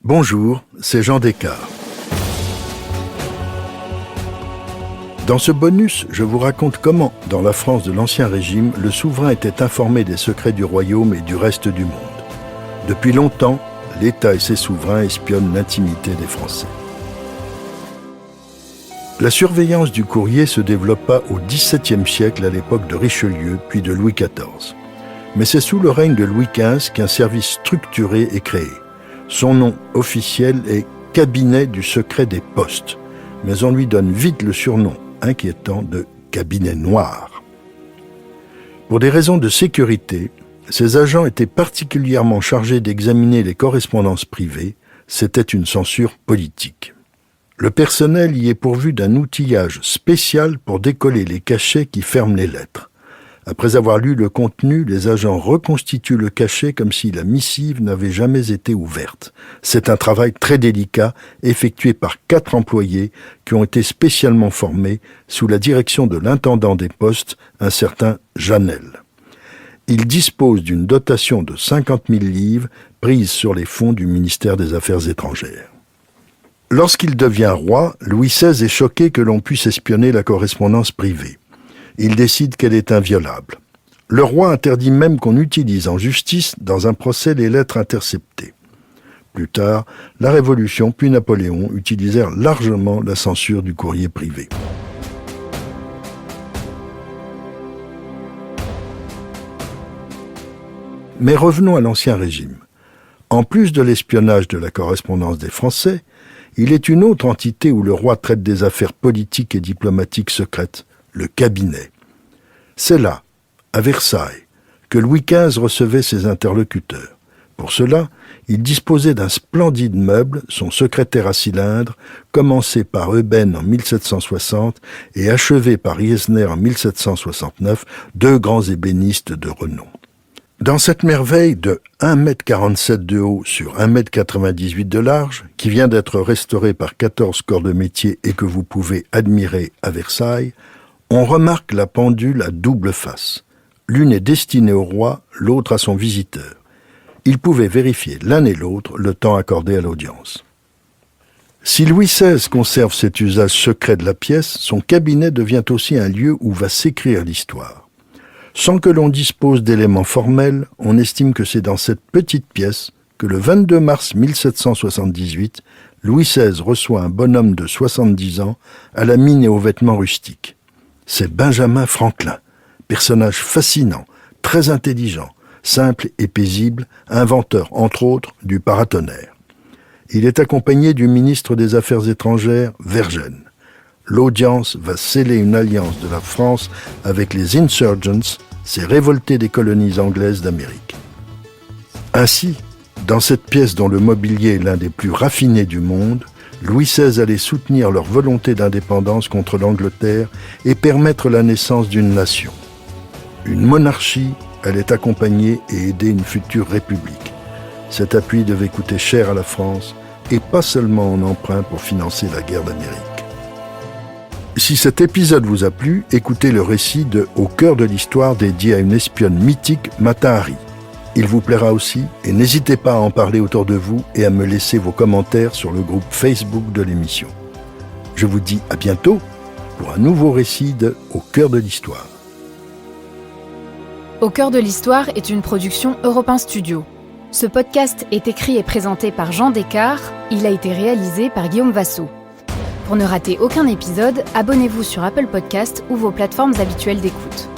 Bonjour, c'est Jean Descartes. Dans ce bonus, je vous raconte comment, dans la France de l'Ancien Régime, le souverain était informé des secrets du royaume et du reste du monde. Depuis longtemps, l'État et ses souverains espionnent l'intimité des Français. La surveillance du courrier se développa au XVIIe siècle à l'époque de Richelieu, puis de Louis XIV. Mais c'est sous le règne de Louis XV qu'un service structuré est créé. Son nom officiel est « Cabinet du secret des postes », mais on lui donne vite le surnom inquiétant de « Cabinet noir ». Pour des raisons de sécurité, ces agents étaient particulièrement chargés d'examiner les correspondances privées. C'était une censure politique. Le personnel y est pourvu d'un outillage spécial pour décoller les cachets qui ferment les lettres. Après avoir lu le contenu, les agents reconstituent le cachet comme si la missive n'avait jamais été ouverte. C'est un travail très délicat, effectué par 4 employés qui ont été spécialement formés sous la direction de l'intendant des postes, un certain Janel. Il dispose d'une dotation de 50 000 livres prise sur les fonds du ministère des Affaires étrangères. Lorsqu'il devient roi, Louis XVI est choqué que l'on puisse espionner la correspondance privée. Il décide qu'elle est inviolable. Le roi interdit même qu'on utilise en justice dans un procès les lettres interceptées. Plus tard, la Révolution puis Napoléon utilisèrent largement la censure du courrier privé. Mais revenons à l'Ancien Régime. En plus de l'espionnage de la correspondance des Français, il est une autre entité où le roi traite des affaires politiques et diplomatiques secrètes, le cabinet. C'est là, à Versailles, que Louis XV recevait ses interlocuteurs. Pour cela, il disposait d'un splendide meuble, son secrétaire à cylindre, commencé par Euben en 1760 et achevé par Riesner en 1769, 2 grands ébénistes de renom. Dans cette merveille de 1,47 m de haut sur 1,98 m de large, qui vient d'être restaurée par 14 corps de métier et que vous pouvez admirer à Versailles, on remarque la pendule à double face. L'une est destinée au roi, l'autre à son visiteur. Ils pouvaient vérifier l'un et l'autre le temps accordé à l'audience. Si Louis XVI conserve cet usage secret de la pièce, son cabinet devient aussi un lieu où va s'écrire l'histoire. Sans que l'on dispose d'éléments formels, on estime que c'est dans cette petite pièce que le 22 mars 1778, Louis XVI reçoit un bonhomme de 70 ans à la mine et aux vêtements rustiques. C'est Benjamin Franklin, personnage fascinant, très intelligent, simple et paisible, inventeur, entre autres, du paratonnerre. Il est accompagné du ministre des Affaires étrangères, Vergennes. L'audience va sceller une alliance de la France avec les insurgents, ces révoltés des colonies anglaises d'Amérique. Ainsi, dans cette pièce dont le mobilier est l'un des plus raffinés du monde, Louis XVI allait soutenir leur volonté d'indépendance contre l'Angleterre et permettre la naissance d'une nation. Une monarchie allait accompagner et aider une future république. Cet appui devait coûter cher à la France, et pas seulement en emprunt pour financer la guerre d'Amérique. Si cet épisode vous a plu, écoutez le récit de « Au cœur de l'histoire » dédié à une espionne mythique, Mata Hari. Il vous plaira aussi, et n'hésitez pas à en parler autour de vous et à me laisser vos commentaires sur le groupe Facebook de l'émission. Je vous dis à bientôt pour un nouveau récit de « Au cœur de l'histoire ». Au cœur de l'histoire est une production Europe 1 Studio. Ce podcast est écrit et présenté par Jean Descartes. Il a été réalisé par Guillaume Vassaux. Pour ne rater aucun épisode, abonnez-vous sur Apple Podcasts ou vos plateformes habituelles d'écoute.